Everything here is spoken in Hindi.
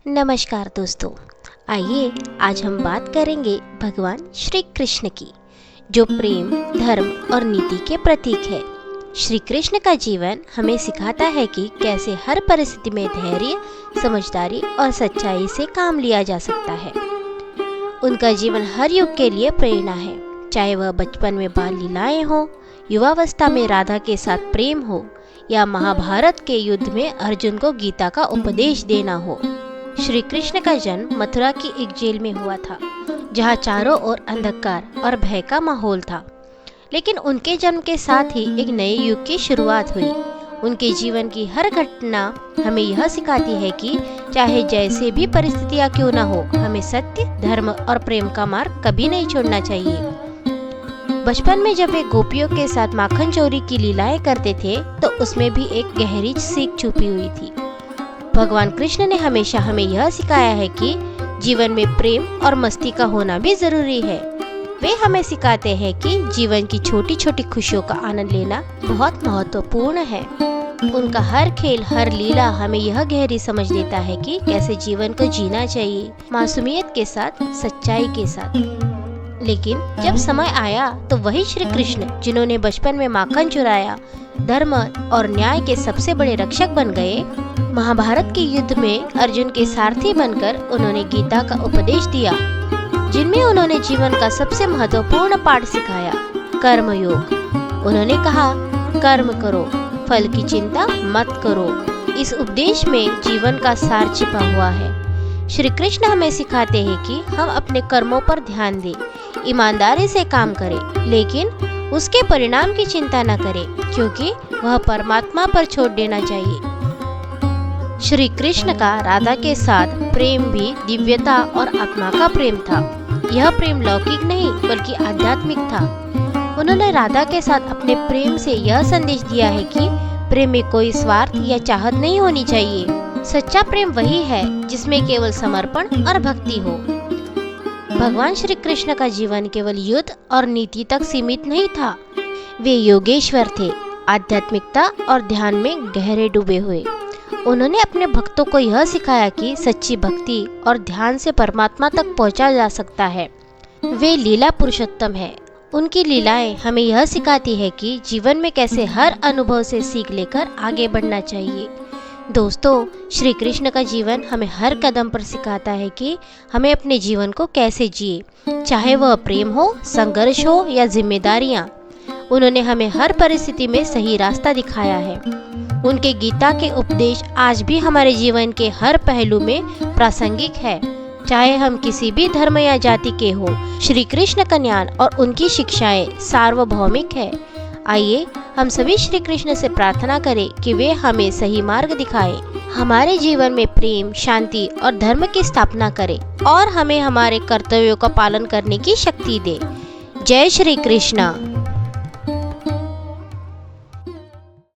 नमस्कार दोस्तों, आइए आज हम बात करेंगे भगवान श्री कृष्ण की, जो प्रेम, धर्म और नीति के प्रतीक है। श्री कृष्ण का जीवन हमें सिखाता है कि कैसे हर परिस्थिति में धैर्य, समझदारी और सच्चाई से काम लिया जा सकता है। उनका जीवन हर युग के लिए प्रेरणा है, चाहे वह बचपन में बाल लीलाएं हो, युवावस्था में राधा के साथ प्रेम हो या महाभारत के युद्ध में अर्जुन को गीता का उपदेश देना हो। श्री कृष्ण का जन्म मथुरा की एक जेल में हुआ था, जहाँ चारों ओर अंधकार और भय का माहौल था। लेकिन उनके जन्म के साथ ही एक नए युग की शुरुआत हुई। उनके जीवन की हर घटना हमें यह सिखाती है कि चाहे जैसे भी परिस्थितियां क्यों न हो, हमें सत्य, धर्म और प्रेम का मार्ग कभी नहीं छोड़ना चाहिए। बचपन में जब वे गोपियों के साथ माखन चोरी की लीलाएं करते थे, तो उसमें भी एक गहरी सीख छुपी हुई थी। भगवान कृष्ण ने हमेशा हमें यह सिखाया है कि जीवन में प्रेम और मस्ती का होना भी जरूरी है। वे हमें सिखाते हैं कि जीवन की छोटी छोटी खुशियों का आनंद लेना बहुत महत्वपूर्ण है। उनका हर खेल, हर लीला हमें यह गहरी समझ देता है कि कैसे जीवन को जीना चाहिए, मासूमियत के साथ, सच्चाई के साथ। लेकिन जब समय आया तो वही श्री कृष्ण, जिन्होंने बचपन में माखन चुराया, धर्म और न्याय के सबसे बड़े रक्षक बन गए। महाभारत के युद्ध में अर्जुन के सारथी बनकर उन्होंने गीता का उपदेश दिया, जिनमें उन्होंने जीवन का सबसे महत्वपूर्ण पाठ सिखाया, कर्म योग। उन्होंने कहा, कर्म करो, फल की चिंता मत करो। इस उपदेश में जीवन का सार छिपा हुआ है। श्री कृष्ण हमें सिखाते हैं कि हम अपने कर्मों पर ध्यान दें, ईमानदारी से काम करें, लेकिन उसके परिणाम की चिंता न करें, क्योंकि वह परमात्मा पर छोड़ देना चाहिए। श्री कृष्ण का राधा के साथ प्रेम भी दिव्यता और आत्मा का प्रेम था। यह प्रेम लौकिक नहीं बल्कि आध्यात्मिक था। उन्होंने राधा के साथ अपने प्रेम से यह संदेश दिया है कि प्रेम में कोई स्वार्थ या चाहत नहीं होनी चाहिए। सच्चा प्रेम वही है जिसमें केवल समर्पण और भक्ति हो। भगवान श्री कृष्ण का जीवन केवल युद्ध और नीति तक सीमित नहीं था। वे योगेश्वर थे, आध्यात्मिकता और ध्यान में गहरे डूबे हुए। उन्होंने अपने भक्तों को यह सिखाया कि सच्ची भक्ति और ध्यान से परमात्मा तक पहुंचा जा सकता है। वे लीला पुरुषोत्तम है। उनकी लीलाएं हमें यह सिखाती है कि जीवन में कैसे हर अनुभव से सीख लेकर आगे बढ़ना चाहिए। दोस्तों, श्री कृष्ण का जीवन हमें हर कदम पर सिखाता है कि हमें अपने जीवन को कैसे जिए, चाहे वह प्रेम हो, संघर्ष हो या जिम्मेदारियां। उन्होंने हमें हर परिस्थिति में सही रास्ता दिखाया है। उनके गीता के उपदेश आज भी हमारे जीवन के हर पहलू में प्रासंगिक है, चाहे हम किसी भी धर्म या जाति के हो। श्री कृष्ण का ज्ञान और उनकी शिक्षाएं सार्वभौमिक है। आइए हम सभी श्री कृष्ण से प्रार्थना करें कि वे हमें सही मार्ग दिखाएं, हमारे जीवन में प्रेम, शांति और धर्म की स्थापना करें और हमें हमारे कर्तव्यों का पालन करने की शक्ति दे। जय श्री कृष्ण।